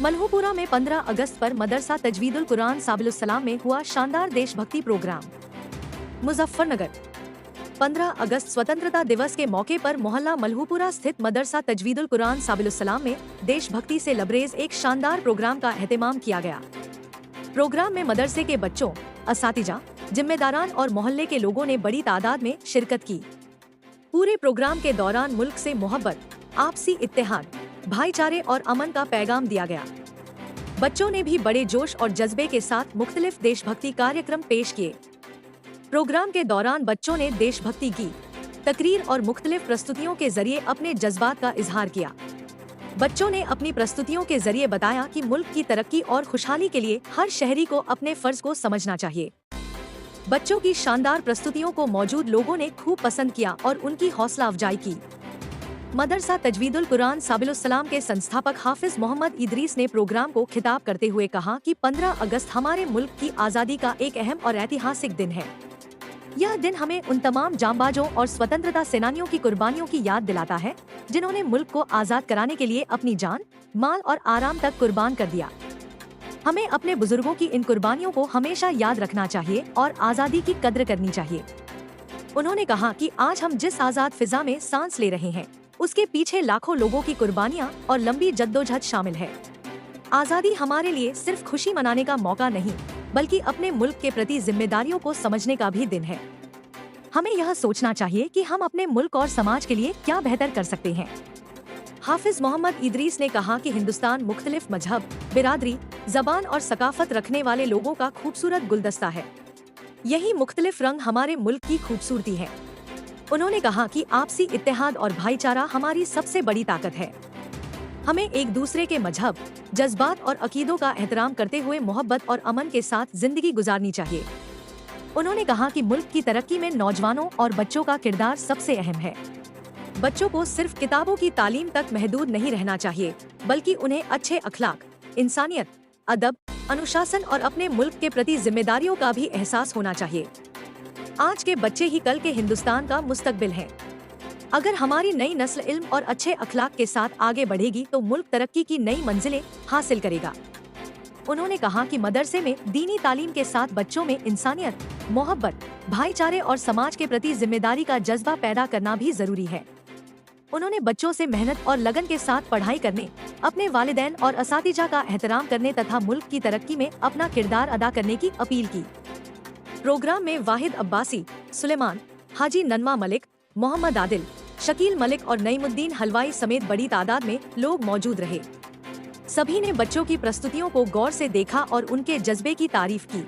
मल्होपुरा में 15 अगस्त पर मदरसा तजवीदुल कुरान साबिलुस्सलाम में हुआ शानदार देशभक्ति प्रोग्राम। मुजफ्फरनगर 15 अगस्त स्वतंत्रता दिवस के मौके पर मोहल्ला मल्होपुरा स्थित मदरसा तजवीदुल कुरान साबिलुस्सलाम में देशभक्ति से लबरेज एक शानदार प्रोग्राम का एहतिमाम किया गया। प्रोग्राम में मदरसे के बच्चों, असातिजा, जिम्मेदारान और मोहल्ले के लोगों ने बड़ी तादाद में शिरकत की। पूरे प्रोग्राम के दौरान मुल्क से मोहब्बत, आपसी इत्तेहाद, भाईचारे और अमन का पैगाम दिया गया। बच्चों ने भी बड़े जोश और जज्बे के साथ मुख्तलिफ देशभक्ति कार्यक्रम पेश किए। प्रोग्राम के दौरान बच्चों ने देशभक्ति गीत, तकरीर और मुख्तलिफ प्रस्तुतियों के जरिए अपने जज्बात का इजहार किया। बच्चों ने अपनी प्रस्तुतियों के जरिए बताया कि मुल्क की तरक्की और खुशहाली के लिए हर शहरी को अपने फर्ज को समझना चाहिए। बच्चों की शानदार प्रस्तुतियों को मौजूद लोगों ने खूब पसंद किया और उनकी हौसला अफजाई की। मदरसा तजवीदुल कुरान साबिलुस्सलाम के संस्थापक हाफिज मोहम्मद इदरीस ने प्रोग्राम को खिताब करते हुए कहा कि 15 अगस्त हमारे मुल्क की आज़ादी का एक अहम और ऐतिहासिक दिन है। यह दिन हमें उन तमाम जांबाजों और स्वतंत्रता सेनानियों की कुर्बानियों की याद दिलाता है जिन्होंने मुल्क को आज़ाद कराने के लिए अपनी जान, माल और आराम तक कुर्बान कर दिया। हमें अपने बुजुर्गों की इन कुर्बानियों को हमेशा याद रखना चाहिए और आज़ादी की कद्र करनी चाहिए। उन्होंने कहा कि आज हम जिस आज़ाद फिजा में सांस ले रहे हैं उसके पीछे लाखों लोगों की कुर्बानियां और लंबी जद्दोजहद शामिल है। आज़ादी हमारे लिए सिर्फ खुशी मनाने का मौका नहीं बल्कि अपने मुल्क के प्रति जिम्मेदारियों को समझने का भी दिन है। हमें यह सोचना चाहिए कि हम अपने मुल्क और समाज के लिए क्या बेहतर कर सकते हैं। हाफिज मोहम्मद इदरीस ने कहा कि हिंदुस्तान मुख्तलिफ मजहब, बिरादरी, जबान और सकाफत रखने वाले लोगों का खूबसूरत गुलदस्ता है। यही मुख्तलिफ रंग हमारे मुल्क की खूबसूरती है। उन्होंने कहा कि आपसी इत्तेहाद और भाईचारा हमारी सबसे बड़ी ताकत है। हमें एक दूसरे के मजहब, जज्बात और अकीदों का एहतराम करते हुए मोहब्बत और अमन के साथ जिंदगी गुजारनी चाहिए। उन्होंने कहा कि मुल्क की तरक्की में नौजवानों और बच्चों का किरदार सबसे अहम है। बच्चों को सिर्फ किताबों की तालीम तक महदूद नहीं रहना चाहिए बल्कि उन्हें अच्छे अखलाक, इंसानियत, अदब, अनुशासन और अपने मुल्क के प्रति जिम्मेदारियों का भी एहसास होना चाहिए। आज के बच्चे ही कल के हिंदुस्तान का मुस्तकबिल है। अगर हमारी नई नस्ल इल्म और अच्छे अखलाक के साथ आगे बढ़ेगी तो मुल्क तरक्की की नई मंजिलें हासिल करेगा। उन्होंने कहा कि मदरसे में दीनी तालीम के साथ बच्चों में इंसानियत, मोहब्बत, भाईचारे और समाज के प्रति जिम्मेदारी का जज्बा पैदा करना भी जरूरी है। उन्होंने बच्चों से मेहनत और लगन के साथ पढ़ाई करने, अपने वालिदैन और असातिजा का एहतराम करने तथा मुल्क की तरक्की में अपना किरदार अदा करने की अपील की। प्रोग्राम में वाहिद अब्बासी, सुलेमान, हाजी नन्मा मलिक, मोहम्मद आदिल, शकील मलिक और नईमुद्दीन हलवाई समेत बड़ी तादाद में लोग मौजूद रहे। सभी ने बच्चों की प्रस्तुतियों को गौर से देखा और उनके जज्बे की तारीफ की।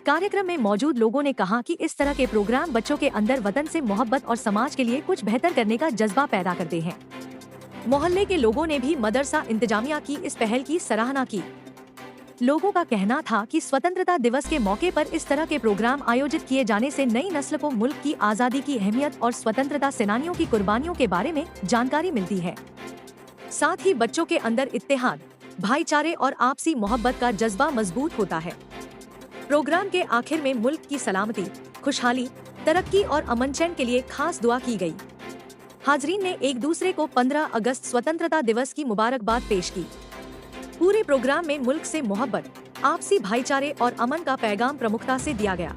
कार्यक्रम में मौजूद लोगों ने कहा कि इस तरह के प्रोग्राम बच्चों के अंदर वतन से मोहब्बत और समाज के लिए कुछ बेहतर करने का जज्बा पैदा करते हैं। मोहल्ले के लोगों ने भी मदरसा इंतजामिया की इस पहल की सराहना की। लोगों का कहना था कि स्वतंत्रता दिवस के मौके पर इस तरह के प्रोग्राम आयोजित किए जाने से नई नस्ल को मुल्क की आज़ादी की अहमियत और स्वतंत्रता सेनानियों की कुर्बानियों के बारे में जानकारी मिलती है। साथ ही बच्चों के अंदर इत्तेहाद, भाईचारे और आपसी मोहब्बत का जज्बा मजबूत होता है। प्रोग्राम के आखिर में मुल्क की सलामती, खुशहाली, तरक्की और अमन चैन के लिए खास दुआ की गई। हाजरीन ने एक दूसरे को 15 अगस्त स्वतंत्रता दिवस की मुबारकबाद पेश की। पूरे प्रोग्राम में मुल्क से मोहब्बत, आपसी भाईचारे और अमन का पैगाम प्रमुखता से दिया गया।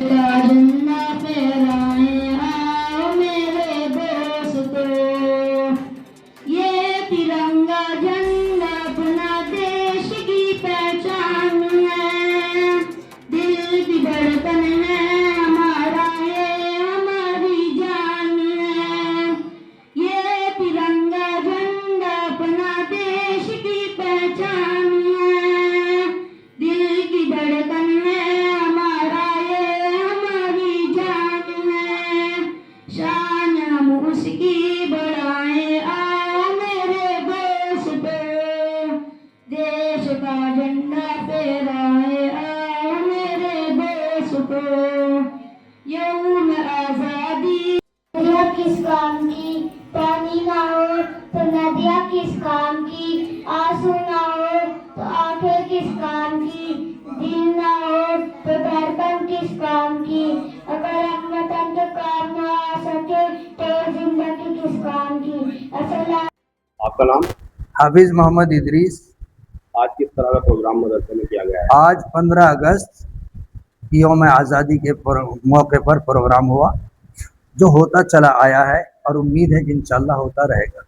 झंडा फहराएं आओ मेरे दोस्तों, ये तिरंगा झंडा अपना देश की पहचान है, दिल की धड़कन है हमारा, ये हमारी जान है। ये तिरंगा झंडा अपना देश की पहचान है, दिल की धड़कन है हमारा, ये हमारी कि किस काम की। ऐसा आपका नाम? हाफिज मोहम्मद इदरीस। आज किस तरह का प्रोग्राम मदरसे में किया गया है? आज 15 अगस्त यौम आज़ादी के मौके पर प्रोग्राम हुआ, जो होता चला आया है और उम्मीद है कि इंशाअल्लाह होता रहेगा।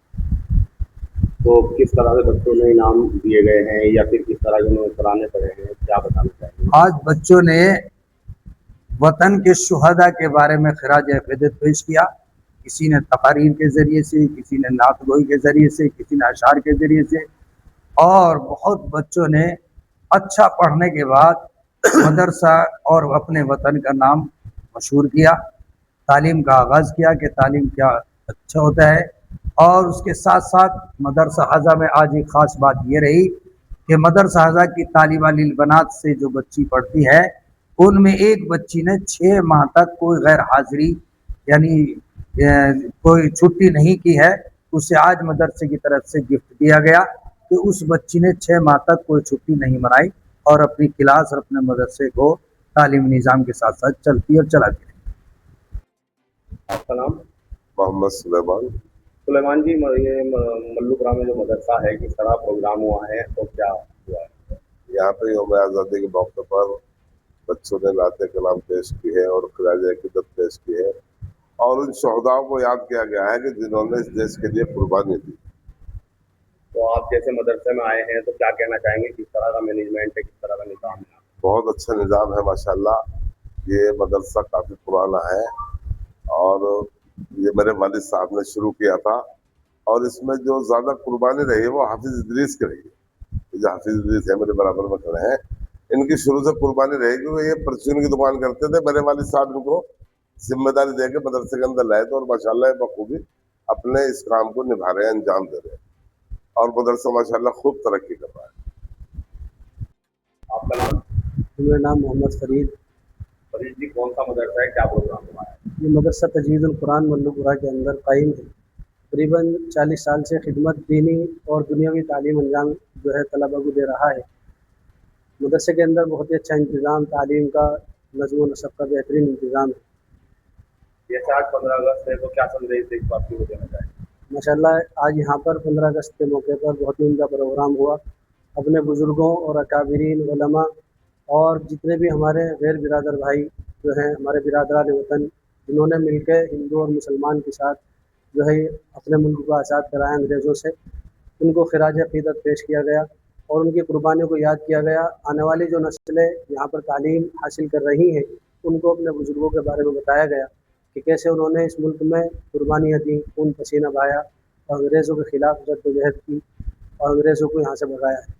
तो किस तरह से बच्चों ने इनाम दिए गए हैं या फिर किस तरह के उन्होंने तराने पड़े हैं, क्या बताना चाहेंगे? आज बच्चों ने वतन के शुहदा के बारे में खिराज अक़ीदत पेश किया। किसी ने तकारीर के ज़रिए से, किसी ने नात गोई के ज़रिए से, किसी ने अशार के ज़रिए से, और बहुत बच्चों ने अच्छा पढ़ने के बाद मदरसा और अपने वतन का नाम मशहूर किया, तालीम का आगाज़ किया कि तालीम क्या अच्छा होता है। और उसके साथ साथ मदरसा हज़ा में आज एक ख़ास बात ये रही कि मदरसा हज़ा की तालिबा लिल बनात से जो बच्ची पढ़ती है, उनमें एक बच्ची ने 6 माह तक कोई गैर हाज़िरी यानी कोई छुट्टी नहीं की है। उसे आज मदरसे की तरफ से गिफ्ट दिया गया कि उस बच्ची ने 6 माह तक कोई छुट्टी नहीं मनाई और अपनी क्लास और अपने मदरसे को तालीमी निज़ाम के साथ साथ चलती और चलाती रही। आपका नाम? मोहम्मद सुलेमान। सुलेमान जी, ये मल्लूपुरा में जो मदरसा है, किस तरह प्रोग्राम हुआ है और क्या हुआ है? यहाँ पे यौम आज़ादी के मौके पर बच्चों ने नाते कलाम पेश की है और खिराज अक़ीदत पेश की है और उन शहदाओं को याद किया गया है कि जिन्होंने इस देश के लिए कुर्बानी दी। तो आप जैसे मदरसे में आए हैं तो क्या कहना चाहेंगे, किस तरह का मैनेजमेंट है, किस तरह का निज़ाम है? बहुत अच्छा निज़ाम है माशाल्लाह। ये मदरसा काफ़ी पुराना है और ये मेरे वालिद साहब ने शुरू किया था और इसमें जो ज़्यादा कुर्बानी रही है वो हाफिज इदरीस की रही है। जो हाफिज इदरीस है मेरे बराबर में खड़े हैं, इनकी शुरू से कुर्बानी रही क्योंकि ये परचून की दुकान करते थे। मेरे वालिद साहब इनको जिम्मेदारी दे के मदरसे के अंदर लाए थे और माशाल्लाह बखूबी अपने इस काम को निभा रहे हैं, अंजाम दे रहे हैं और मदरसा माशाल्लाह खूब तरक्की कर रहा है। आपका नाम? मेरा नाम मोहम्मद फरीद। फरीद जी, कौन सा मदरसा है, क्या प्रोग्राम हुआ है? ये मदरसा तजवीदुल कुरान मल्लूपुरा के अंदर कायम है। करीबन 40 साल से खिदमत, दीनी और दुनियावी तालीम अंजाम जो है तलबा को दे रहा है। मदरसे के अंदर बहुत ही अच्छा इंतज़ाम, तालीम का, नज़्म व नसब का बेहतरीन इंतज़ाम है। जैसे आज 15 अगस्त है तो क्या संदेश देशवासियों को देना चाहेंगे? माशाल्लाह आज यहाँ पर 15 अगस्त के मौके पर बहुत ही उम्दा प्रोग्राम हुआ। अपने बुज़ुर्गों और अकाबिरीन उलमा और जितने भी हमारे गैर बिरादर भाई जो हैं, हमारे बिरादरान वतन, जिन्होंने मिलकर हिंदू और मुसलमान के साथ जो है अपने मुल्क को आज़ाद कराया अंग्रेज़ों से, उनको खिराज अक़ीदत पेश किया गया और उनकी कुर्बानियों को याद किया गया। आने वाली जो नस्लें यहाँ पर तालीम हासिल कर रही हैं, उनको अपने बुज़ुर्गों के बारे में बताया गया कि कैसे उन्होंने इस मुल्क में कुर्बानियाँ दी, खून पसीना बहाया और अंग्रेज़ों के ख़िलाफ़ जद्दोजहद की और अंग्रेज़ों को यहाँ से भगाया है।